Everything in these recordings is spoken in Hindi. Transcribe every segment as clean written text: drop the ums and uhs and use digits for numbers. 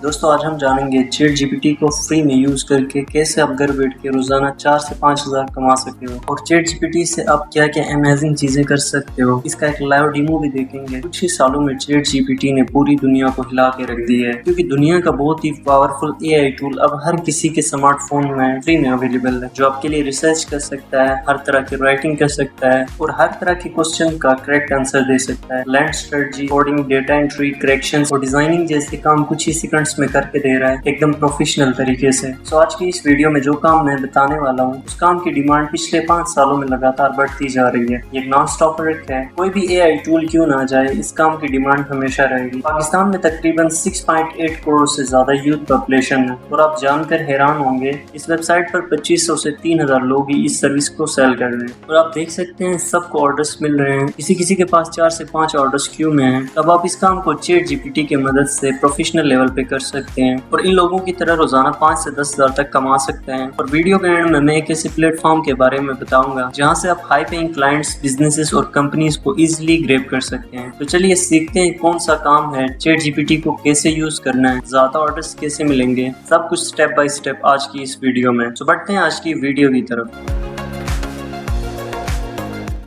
दोस्तों आज हम जानेंगे चैट जीपीटी को फ्री में यूज करके कैसे आप घर बैठ के रोजाना 4 से 5 हजार कमा सकते हो और चैट जीपीटी से आप क्या क्या अमेजिंग चीजें कर सकते हो। इसका एक लाइव डेमो भी देखेंगे। कुछ ही सालों में चैट जीपीटी ने पूरी दुनिया को हिला के रख दी है, क्योंकि दुनिया का बहुत ही पावरफुल एआई टूल अब हर किसी के स्मार्टफोन में फ्री में अवेलेबल है, जो आपके लिए रिसर्च कर सकता है, हर तरह की राइटिंग कर सकता है और हर तरह के क्वेश्चन का करेक्ट आंसर दे सकता है। Land strategy, coding, data entry, correction और डिजाइनिंग जैसे काम कुछ ही सेकंड्स में करके दे रहा है, एकदम प्रोफेशनल तरीके से। सो आज की इस वीडियो में जो काम मैं बताने वाला हूँ, उस काम की डिमांड पिछले 5 सालों में लगातार बढ़ती जा रही है। ये नॉन स्टॉप ट्रैक है, कोई भी एआई टूल क्यों ना जाए, इस काम की डिमांड हमेशा रहेगी। पाकिस्तान में तकरीबन 6.8 करोड़ से ज्यादा यूथ पॉपुलेशन है और आप जानकर हैरान होंगे इस वेबसाइट पर 2500 से 3000 लोग ही इस सर्विस को सेल कर रहे हैं और आप देख सकते हैं सबको ऑर्डर्स मिल रहे हैं। किसी किसी के पास 4 से 5 ऑर्डर्स क्यों में है। तब आप इस काम को चैट जीपीटी की मदद से प्रोफेशनल लेवल पे कर सकते हैं और इन लोगों की तरह रोजाना 5 से 10 हजार तक कमा सकते हैं। और वीडियो के एंड में मैं एक ऐसे प्लेटफॉर्म के बारे में बताऊंगा जहां से आप हाई पेइंग क्लाइंट्स, बिजनेसेस और कंपनीज को इजीली ग्रैब कर सकते हैं। तो चलिए सीखते हैं कौन सा काम है, चैट जीपीटी को कैसे यूज करना है, ज्यादा ऑर्डर्स कैसे मिलेंगे, सब कुछ स्टेप बाय स्टेप आज की इस वीडियो में। तो बढ़ते हैं आज की वीडियो की तरफ।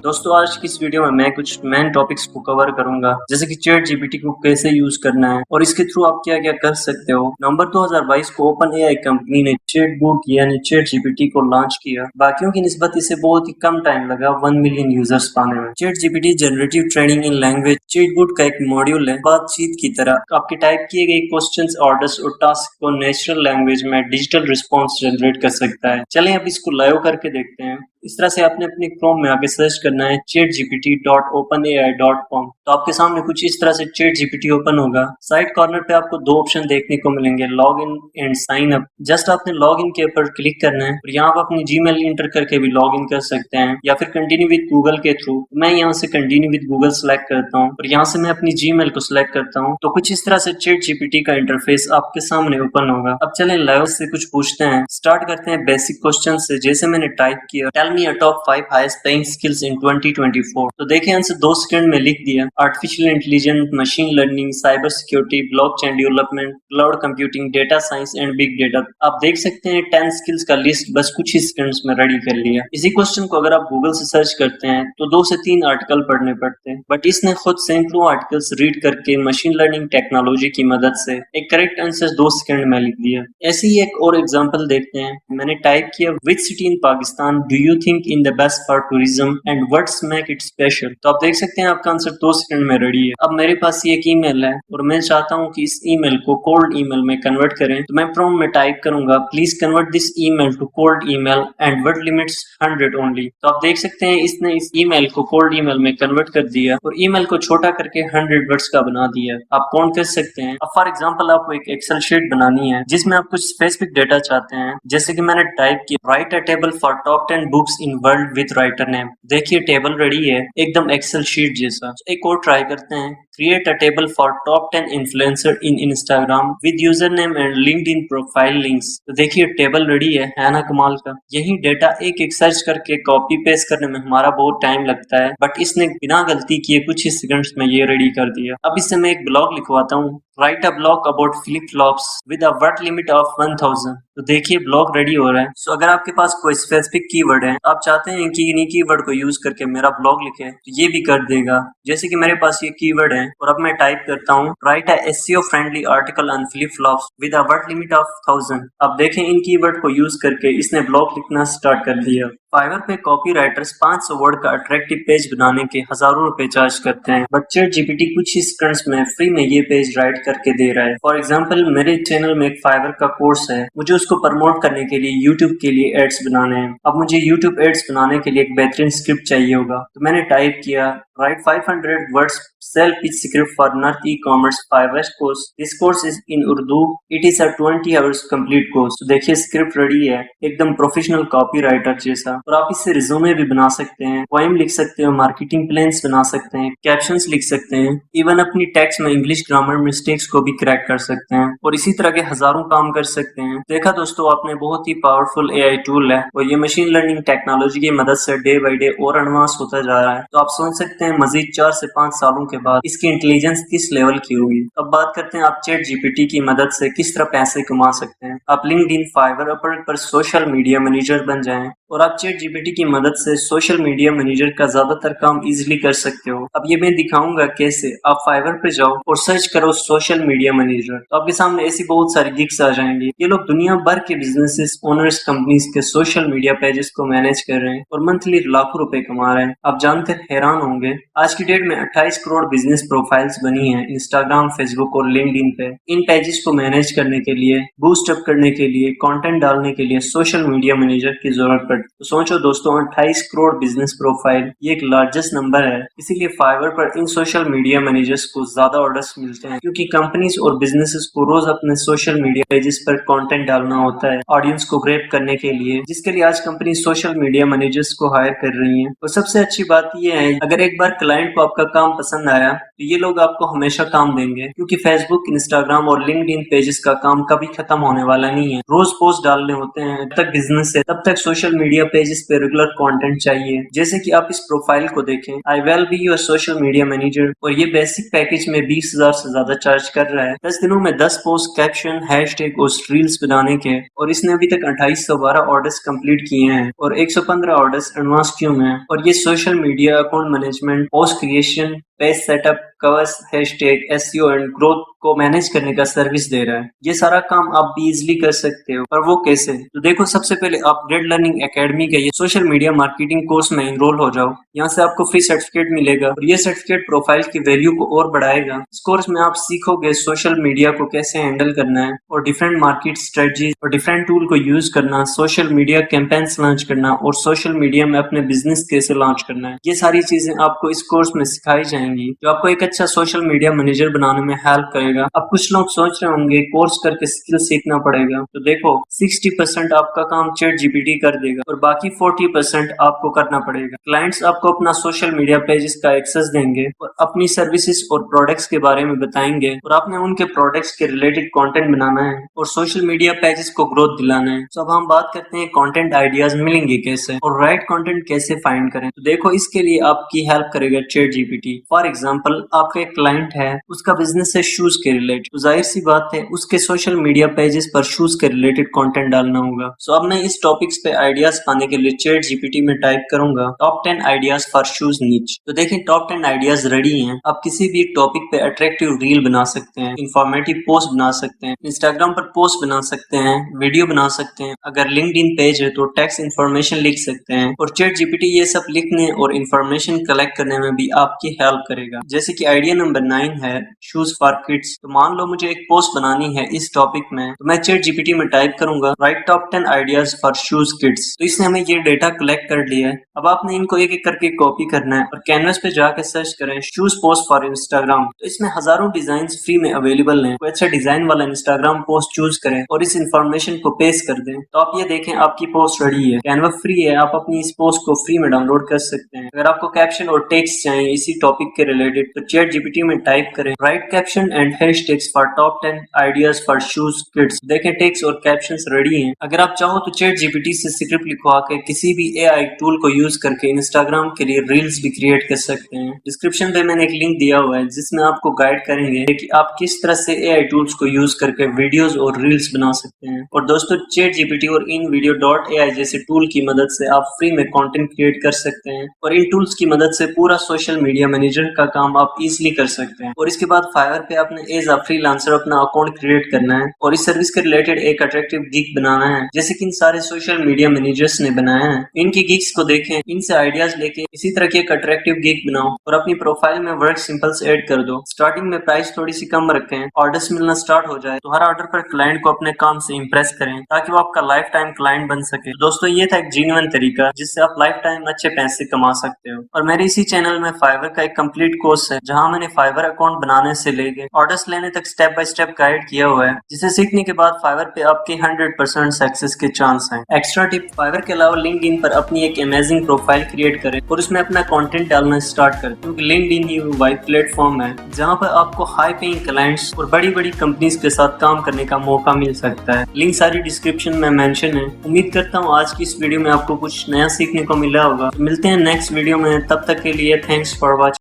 दोस्तों आज की इस वीडियो में मैं कुछ मेन टॉपिक्स को कवर करूंगा, जैसे कि चैट जीपीटी को कैसे यूज करना है और इसके थ्रू आप क्या क्या कर सकते हो। नवंबर 2022 को ओपन एआई कंपनी ने चैटबॉट यानी चैट जीपीटी को लॉन्च किया। बाकियों की निस्बत इसे बहुत ही कम टाइम लगा 1 मिलियन यूजर्स पाने में। Chat GPT generative training in language chatbot का एक मॉड्यूल है। बातचीत की तरह आपके टाइप किए गए क्वेश्चंस, ऑर्डर्स और टास्क को नेचुरल लैंग्वेज में डिजिटल रिस्पॉन्स जनरेट कर सकता है। चलें अब इसको लाइव करके देखते हैं। इस तरह से आपने अपने क्रोम में आके सर्च करना है chatgpt.openai.com। तो आपके सामने कुछ इस तरह से चैट जीपीटी ओपन होगा। साइड कॉर्नर पे आपको 2 ऑप्शन देखने को मिलेंगे, log in and sign up. Just आपने लॉग इन के ऊपर क्लिक करना है और यहाँ आप अपनी जीमेल इंटर करके भी लॉग इन कर सकते हैं या फिर कंटिन्यू विद गूगल के थ्रू। मैं यहाँ से कंटिन्यू विद गूगल सेलेक्ट करता हूँ और यहाँ से मैं अपनी जीमेल को सिलेक्ट करता हूँ। तो कुछ इस तरह से चैट जीपीटी का इंटरफेस आपके सामने ओपन होगा। अब चलें लाइव से कुछ पूछते हैं। स्टार्ट करते हैं बेसिक क्वेश्चन से, जैसे मैंने टाइप किया, tell me a top 5 highest paying skills in 2024। तो देखिए आंसर 2 सेकंड में लिख दिया। Artificial intelligence, machine learning, cyber security, blockchain development, cloud computing, data science and big data. आप देख सकते हैं 10 स्किल्स का लिस्ट बस कुछ ही सेकंड्स में रेडी कर लिया। इसी क्वेश्चन को अगर आप गूगल से सर्च करते हैं तो 2 से 3 आर्टिकल पढ़ने पड़ते हैं, बट इसने खुद सैकड़ों आर्टिकल्स रीड करके मशीन लर्निंग टेक्नोलॉजी की मदद से एक करेक्ट आंसर 2 सेकंड में लिख दिया। ऐसे ही एक और एग्जांपल देखते हैं। मैंने टाइप किया, which city in Pakistan do you think in the best for tourism and what's make it special. तो आप देख सकते हैं आपका आंसर 2 सेकंड में रेडी है। अब मेरे पास ये एक ईमेल है और मैं चाहता हूँ कि इस ईमेल को कोल्ड ईमेल में कन्वर्ट करें। तो मैं प्रॉम्प्ट में टाइप करूंगा, please convert this email to cold email and word limits 100 only. तो आप देख सकते हैं इसने इस ईमेल को कोल्ड ईमेल में कन्वर्ट कर दिया और ईमेल को छोटा करके 100 वर्ड्स का बना दिया। आप कौन कर सकते हैं। अब फॉर एग्जाम्पल आपको एक एक्सेल शीट बनानी है जिसमें आप कुछ स्पेसिफिक डेटा चाहते हैं, जैसे कि मैंने टाइप किया, right a table for top 10 books in world with writer name. देखिए टेबल रेडी है, एकदम एक्सेल शीट जैसा। एक और ट्राई करते हैं, create a table for top 10 influencer in Instagram with user name and LinkedIn profile links. तो देखिए टेबल रेडी है ना कमाल का। यही डेटा एक एक सर्च करके कॉपी पेस्ट करने में हमारा बहुत टाइम लगता है, बट इसने बिना गलती किए कुछ ही सेकंड्स में ये रेडी कर दिया। अब इससे मैं एक ब्लॉग लिखवाता हूँ, right a blog about flip flops with a word limit of 1000। तो देखिए ब्लॉग रेडी हो रहा है। सो अगर आपके पास कोई स्पेसिफिक कीवर्ड है, आप चाहते हैं कि इन्हीं कीवर्ड को यूज करके मेरा ब्लॉग लिखे, तो ये भी कर देगा। जैसे कि मेरे पास ये कीवर्ड है और अब मैं टाइप करता हूँ, right a SEO friendly article on flip flops with a word limit of 1000। अब देखें इन कीवर्ड को यूज करके इसने ब्लॉग लिखना स्टार्ट कर दिया। फाइवर पे कॉपी राइटर्स 500 वर्ड का अट्रैक्टिव पेज बनाने के हजारों रुपए चार्ज करते हैं, बट चैट जीपीटी कुछ ही सेकंड्स में फ्री में ये पेज राइट करके दे रहा है। फॉर एग्जांपल मेरे चैनल में एक फाइवर का कोर्स है, मुझे उसको प्रमोट करने के लिए यूट्यूब के लिए एड्स बनाने हैं। अब मुझे यूट्यूब एड्स बनाने के लिए एक बेहतरीन स्क्रिप्ट चाहिए होगा, तो मैंने टाइप किया, write 500 words sale pitch script for north e-commerce Fiverr course. This course is in Urdu, it is a 20 hours complete course. तो देखिए स्क्रिप्ट रेडी है, एकदम प्रोफेशनल कॉपी राइटर जैसा। और आप इससे रिज्यूमे भी बना सकते हैं, पोएम लिख सकते हो, मार्केटिंग प्लान्स बना सकते हैं, कैप्शंस लिख सकते हैं, इवन अपनी टेक्स्ट में इंग्लिश ग्रामर मिस्टेक्स को भी क्रैक कर सकते हैं और इसी तरह के हजारों काम कर सकते हैं। देखा दोस्तों आपने, बहुत ही पावरफुल एआई टूल है और ये मशीन लर्निंग टेक्नोलॉजी की मदद से डे बाई डे और एडवांस होता जा रहा है। तो आप सोच सकते हैं मजीद 4 से 5 सालों के बाद इसकी इंटेलिजेंस किस लेवल की होगी। अब बात करते हैं आप चैट जीपीटी की मदद से किस तरह पैसे कमा सकते हैं। आप लिंक्डइन, फाइवर, अपवर्क पर सोशल मीडिया मैनेजर बन जाएं और आप चैट जीपीटी की मदद से सोशल मीडिया मैनेजर का ज्यादातर काम इजीली कर सकते हो। अब ये मैं दिखाऊंगा कैसे। आप फाइवर पे जाओ और सर्च करो सोशल मीडिया मैनेजर, तो आपके सामने ऐसी बहुत सारी गिग्स आ जाएंगी। ये लोग दुनिया भर के बिजनेसेस, ओनर्स, कंपनीज के सोशल मीडिया पेजेस को मैनेज कर रहे हैं और मंथली लाखों रुपए कमा रहे हैं। आप जानकर हैरान होंगे, आज की डेट में 28 करोड़ बिजनेस प्रोफाइल्स बनी है इंस्टाग्राम, फेसबुक और लिंक्डइन पे। इन पेजेस को मैनेज करने के लिए, बूस्ट अप करने के लिए, कंटेंट डालने के लिए सोशल मीडिया मैनेजर की जरूरत पड़ती है। तो सोचो दोस्तों, 28 करोड़ बिजनेस प्रोफाइल, ये एक लार्जेस्ट नंबर है। इसीलिए फाइवर पर इन सोशल मीडिया मैनेजर्स को ज्यादा ऑर्डर्स मिलते हैं, क्योंकि कंपनीज और बिजनेसेस को रोज अपने सोशल मीडिया पेजेस पर कंटेंट डालना होता है ऑडियंस को ग्रैब करने के लिए, जिसके लिए आज कंपनी सोशल मीडिया मैनेजर्स को हायर कर रही है। और सबसे अच्छी बात यह है, अगर एक बार क्लाइंट को आपका काम पसंद आया तो ये लोग आपको हमेशा काम देंगे, क्योंकि फेसबुक, इंस्टाग्राम और लिंक्डइन पेजेस का काम कभी खत्म होने वाला नहीं है। रोज पोस्ट डालने होते हैं, जब तक बिजनेस है तब तक सोशल मीडिया पेजेस पे रेगुलर कंटेंट चाहिए। जैसे कि आप इस प्रोफाइल को देखें, I will be your social media manager, और ये बेसिक पैकेज में 20,000 से ज्यादा चार्ज कर रहा है 10 दिनों में 10 पोस्ट, कैप्शन, हैशटैग और रील्स बनाने के। और इसने अभी तक 2812 ऑर्डर्स कंप्लीट किए हैं और 115 ऑर्डर्स एडवांस क्यू में है। और ये social media account management, post creation, page setup, covers, hashtag, SEO and growth को मैनेज करने का सर्विस दे रहा है। ये सारा काम आप भी इजीली कर सकते हो। और वो कैसे? तो देखो, सबसे पहले आप ग्रेड लर्निंग एकेडमी के ये सोशल मीडिया मार्केटिंग कोर्स में इनरोल हो जाओ। यहाँ से आपको फ्री सर्टिफिकेट मिलेगा और ये सर्टिफिकेट प्रोफाइल की वैल्यू को और बढ़ाएगा। इस कोर्स में आप सीखोगे सोशल मीडिया को कैसे हैंडल करना है और डिफरेंट मार्केट स्ट्रेटजीज और डिफरेंट टूल को यूज करना, सोशल मीडिया कैंपेन्स लॉन्च करना और सोशल मीडिया में अपने बिजनेस कैसे लॉन्च करना है। ये सारी चीजें आपको इस कोर्स में सिखाई जाएंगी, जो आपको एक अच्छा सोशल मीडिया मैनेजर बनाने में हेल्प करेगा। अब कुछ लोग सोच रहे होंगे कोर्स करके स्किल सीखना पड़ेगा, तो देखो 60% आपका काम चैट जीपीटी कर देगा और बाकी 40% आपको करना पड़ेगा। क्लाइंट्स आपको अपना सोशल मीडिया पेजेस का एक्सेस देंगे और अपनी सर्विसेज और प्रोडक्ट्स के बारे में बताएंगे और आपने उनके प्रोडक्ट्स के रिलेटेड कंटेंट बनाना है और सोशल मीडिया पेजेस को ग्रोथ दिलाना है। तो अब हम बात करते हैं कंटेंट आइडियाज मिलेंगे कैसे और राइट कंटेंट कैसे फाइंड करें। तो देखो, इसके लिए आपकी हेल्प करेगा चैट जीपीटी। फॉर एग्जांपल, आपका एक क्लाइंट है, उसका बिजनेस है शूज के रिलेटेड, तो जाहिर सी बात है उसके सोशल मीडिया पेजेस पर शूज के रिलेटेड कंटेंट डालना होगा। सो अब मैं इस टॉपिक्स पे आइडियाज पाने के लिए चैट जीपीटी में टाइप करूंगा टॉप 10 आइडियाज फॉर शूज नीच। तो देखें, टॉप 10 आइडियाज रेडी हैं। आप किसी भी टॉपिक पे अट्रैक्टिव रील बना सकते हैं, इंफॉर्मेटिव पोस्ट बना सकते हैं, इंस्टाग्राम पर पोस्ट बना सकते हैं, वीडियो बना सकते हैं, अगर लिंक्डइन पेज है तो टेक्स्ट इन्फॉर्मेशन लिख सकते हैं और चैट जीपीटी ये सब लिखने और इन्फॉर्मेशन कलेक्ट करने में भी आपकी हेल्प करेगा। जैसे कि आइडिया नंबर 9 है शूज फॉर किड्स। तो मान लो मुझे एक पोस्ट बनानी है इस टॉपिक में, तो मैं चैट जीपीटी में टाइप करूंगा right top 10 ideas for shoes kids. तो इसने हमें ये डेटा कलेक्ट कर लिया है। अब आपने इनको एक एक करके कॉपी करना है और कैनवस पे जाकर सर्च करें शूज पोस्ट फॉर इंस्टाग्राम। तो इसमें हजारों डिजाइन फ्री में अवेलेबल हैं। कोई अच्छा डिजाइन वाला इंस्टाग्राम पोस्ट चूज करें और इस इंफॉर्मेशन को पेस्ट कर दें। तो आप ये देखें, आपकी पोस्ट रेडी है। कैनवा फ्री है, आप अपनी इस पोस्ट को फ्री में डाउनलोड कर सकते हैं। अगर आपको कैप्शन और टेक्स्ट चाहिए इसी टॉपिक के रिलेटेड, तो चैट जीपीटी में टाइप करें right caption and hashtags for top 10 ideas for shoes kids. देखें, टेक्स्ट और कैप्शंस रेडी हैं। अगर आप चाहो तो चैट जीपीटी से स्क्रिप्ट लिखवा के किसी भी एआई टूल को यूज करके इंस्टाग्राम के लिए रील्स भी क्रिएट कर सकते हैं। डिस्क्रिप्शन पे मैंने एक लिंक दिया हुआ है जिसमें आपको गाइड करेंगे कि आप किस तरह से एआई टूल्स को यूज करके वीडियोस और रील्स बना सकते हैं। और दोस्तों, चैट जीपीटी और InVideo.ai जैसे टूल की मदद से आप फ्री में कंटेंट क्रिएट कर सकते हैं और इन टूल्स की मदद से पूरा सोशल मीडिया मैनेजर का काम आप इजीली कर सकते हैं। और इसके बाद फाइवर पे आपने एज अ फ्रीलांसर अपना अकाउंट क्रिएट करना है और इस सर्विस के रिलेटेड एक अट्रैक्टिव गिग बनाना है, जैसे कि इन सारे सोशल मीडिया मैनेजर्स ने बनाया है। इनकी गिग्स को देखें, इनसे आइडियाज लेके इसी तरह की एक अट्रैक्टिव गिग बनाओ और अपनी प्रोफाइल में वर्क सिंपल्स ऐड कर दो। स्टार्टिंग में प्राइस थोड़ी सी कम रखें, ऑर्डर्स मिलना स्टार्ट हो जाए तो हर ऑर्डर पर क्लाइंट को अपने काम से इंप्रेस करें ताकि वो आपका लाइफ टाइम क्लाइंट बन सके। तो दोस्तों, ये था एक जेन्युइन तरीका जिससे आप लाइफ टाइम अच्छे पैसे कमा सकते हो। और मेरे इसी चैनल में फाइवर का एक कंप्लीट कोर्स है जहां मैंने फाइवर अकाउंट बनाने से लेके ऑर्डर्स लेने तक स्टेप बाय स्टेप गाइड किया हुआ है, जिसे सीखने के बाद फाइवर पे आपके 100% सक्सेस के चांस हैं। एक्स्ट्रा टिप, फाइवर के अलावा लिंक्डइन पर अपनी एक अमेजिंग प्रोफाइल क्रिएट करें और उसमें अपना कंटेंट डालना स्टार्ट करें, क्योंकि लिंक्डइन ही वो वाइड प्लेटफॉर्म है जहां पर आपको हाई पेइंग क्लाइंट्स और बड़ी बड़ी कंपनीज के साथ काम करने का मौका मिल सकता है। लिंक सारी डिस्क्रिप्शन में मेंशन है। उम्मीद करता हूँ आज की इस वीडियो में आपको कुछ नया सीखने को मिला होगा। मिलते हैं नेक्स्ट वीडियो में, तब तक के लिए थैंक्स फॉर वॉचिंग।